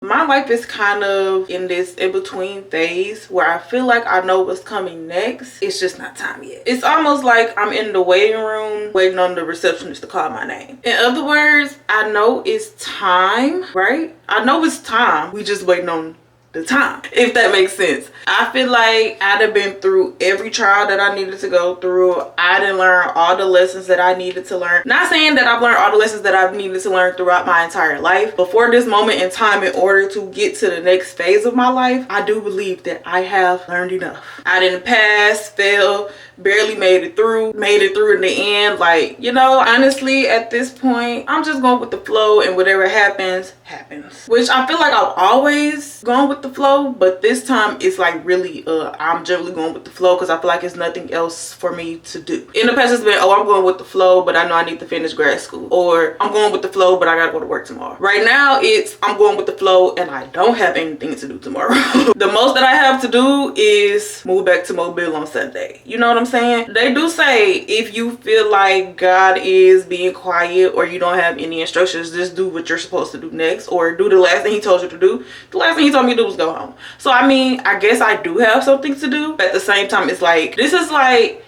My life is kind of in this in-between phase where I feel like I know what's coming next. It's just not time yet. It's almost like I'm in the waiting room waiting on the receptionist to call my name. In other words, I know it's time, right? I know it's time. We just waiting on the time, if that makes sense. I feel like I'd have been through every trial that I needed to go through. I didn't learn all the lessons that I needed to learn. Not saying that I've learned all the lessons that I've needed to learn throughout my entire life. Before this moment in time, in order to get to the next phase of my life, I do believe that I have learned enough. I didn't pass, fail, barely made it through in the end. Like, you know, honestly, at this point, I'm just going with the flow, and whatever happens, happens. Which I feel like I've always gone with the flow, but this time it's like really, I'm generally going with the flow because I feel like it's nothing else for me to do. In the past, it's been, oh, I'm going with the flow, but I know I need to finish grad school. Or I'm going with the flow, but I gotta go to work tomorrow. Right now, it's I'm going with the flow and I don't have anything to do tomorrow. The most that I have to do is move back to Mobile on Sunday. You know what I'm saying? They do say if you feel like God is being quiet or you don't have any instructions, just do what you're supposed to do next, or do the last thing he told you to do. The last thing he told me to do was go home. So I mean, I guess I do have something to do, but at the same time, it's like, this is like,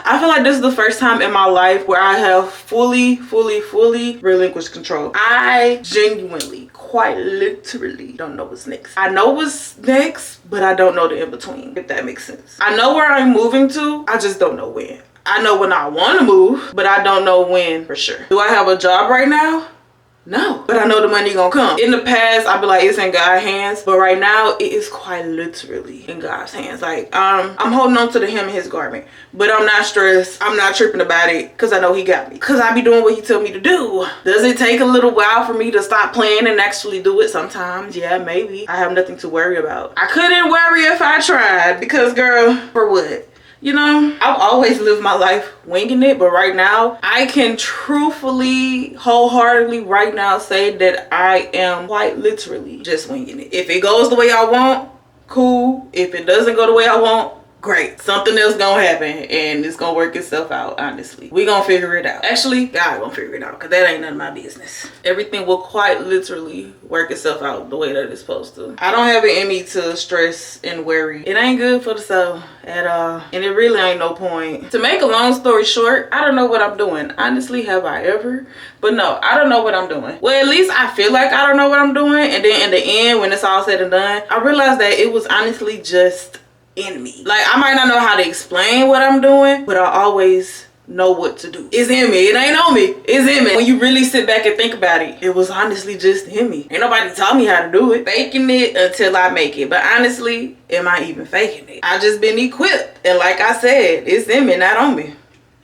I feel like this is the first time in my life where I have fully relinquished control. I genuinely, quite literally don't know what's next. I know what's next, but I don't know the in-between, if that makes sense. I know where I'm moving to, I just don't know when. I know when I want to move, but I don't know when for sure. Do I have a job right now? No, but I know the money gonna come. In the past, I'd be like, it's in God's hands, but right now it is quite literally in God's hands. Like, I'm holding on to the hem of his garment, but I'm not stressed. I'm not tripping about it because I know he got me. Because I be doing what he tell me to do. Does it take a little while for me to stop playing and actually do it? Sometimes, yeah, maybe. I have nothing to worry about. I couldn't worry if I tried because, girl, for what? You know, I've always lived my life winging it, but right now I can truthfully, wholeheartedly right now say that I am quite literally just winging it. If it goes the way I want, cool. If it doesn't go the way I want, great. Something else gonna happen and it's gonna work itself out, honestly. We gonna figure it out. Actually, God gonna figure it out because that ain't none of my business. Everything will quite literally work itself out the way that it's supposed to. I don't have it in me to stress and worry. It ain't good for the soul at all. And it really ain't no point. To make a long story short, I don't know what I'm doing. Honestly, have I ever? But no, I don't know what I'm doing. Well, at least I feel like I don't know what I'm doing. And then in the end, when it's all said and done, I realized that it was honestly just in me. Like, I might not know how to explain what I'm doing, but I always know what to do. It's in me. It ain't on me. It's in me. When you really sit back and think about it, it was honestly just in me. Ain't nobody taught me how to do it. Faking it until I make it. But honestly, am I even faking it? I just been equipped. And like I said, it's in me, not on me.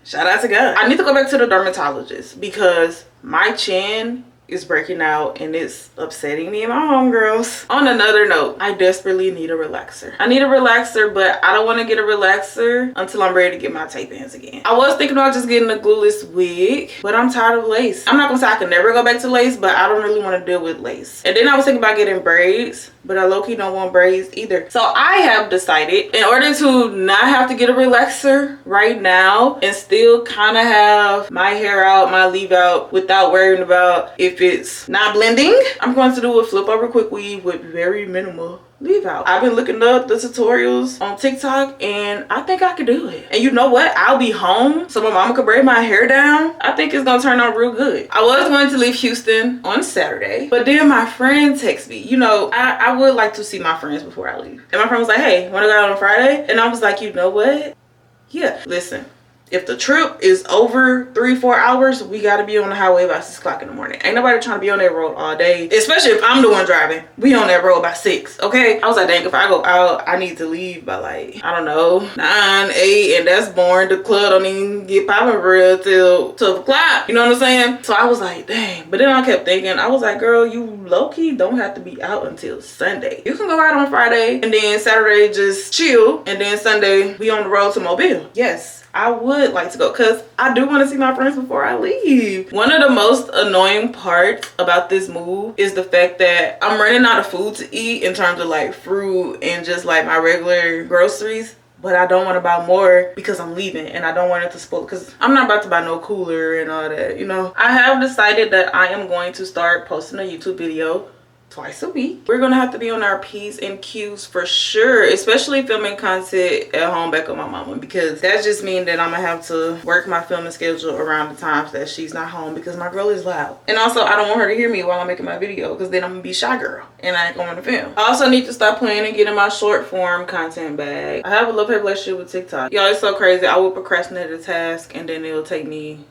Shout out to God. I need to go back to the dermatologist because my chin is breaking out and it's upsetting me and my homegirls. On another note, I desperately need a relaxer. I need a relaxer, but I don't want to get a relaxer until I'm ready to get my tape ends again. I was thinking about just getting a glueless wig, but I'm tired of lace. I'm not gonna say I can never go back to lace, but I don't really want to deal with lace. And then I was thinking about getting braids, but I low-key don't want braids either. So I have decided, in order to not have to get a relaxer right now and still kind of have my hair out, my leave out without worrying about if it's not blending, I'm going to do a flip over quick weave with very minimal leave out. I've been looking up the tutorials on TikTok and I think I could do it. And you know what? I'll be home so my mama could braid my hair down. I think it's gonna turn out real good. I was going to leave Houston on Saturday, but then my friend texted me. You know, I would like to see my friends before I leave. And my friend was like, hey, wanna go out on Friday? And I was like, you know what? Yeah, listen. If the trip is over 3-4 hours, we gotta be on the highway by 6 o'clock in the morning. Ain't nobody trying to be on that road all day, especially if I'm the one driving. We on that road by 6, okay? I was like, dang, if I go out, I need to leave by like, I don't know, 9, 8, and that's boring. The club don't even get popping for real till 12 o'clock. You know what I'm saying? So I was like, dang. But then I kept thinking, I was like, girl, you low-key don't have to be out until Sunday. You can go out on Friday and then Saturday just chill, and then Sunday we on the road to Mobile. Yes, I would like to go because I do want to see my friends before I leave. One of the most annoying parts about this move is the fact that I'm running out of food to eat in terms of like fruit and just like my regular groceries. But I don't want to buy more because I'm leaving and I don't want it to spoil because I'm not about to buy no cooler and all that, you know. I have decided that I am going to start posting a YouTube video twice a week. We're gonna have to be on our P's and Q's for sure, especially filming content at home back with my mama, because that just means that I'm gonna have to work my filming schedule around the times that she's not home, because my girl is loud. And also I don't want her to hear me while I'm making my video, because then I'm gonna be shy girl and I ain't going to film. I also need to stop playing and getting my short form content back. I have a love-hate relationship with TikTok. Y'all, it's so crazy. I will procrastinate a task and then it'll take me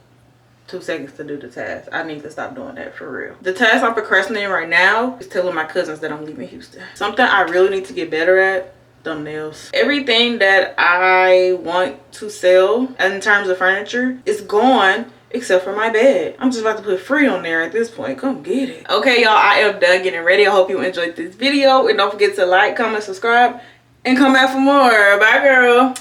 2 seconds to do the task. I need to stop doing that for real. The task I'm procrastinating right now is telling my cousins that I'm leaving Houston. Something I really need to get better at, thumbnails. Everything that I want to sell in terms of furniture is gone except for my bed. I'm just about to put free on there at this point. Come get it. Okay, y'all, I am done getting ready. I hope you enjoyed this video, and don't forget to like, comment, subscribe, and come back for more. Bye, girl.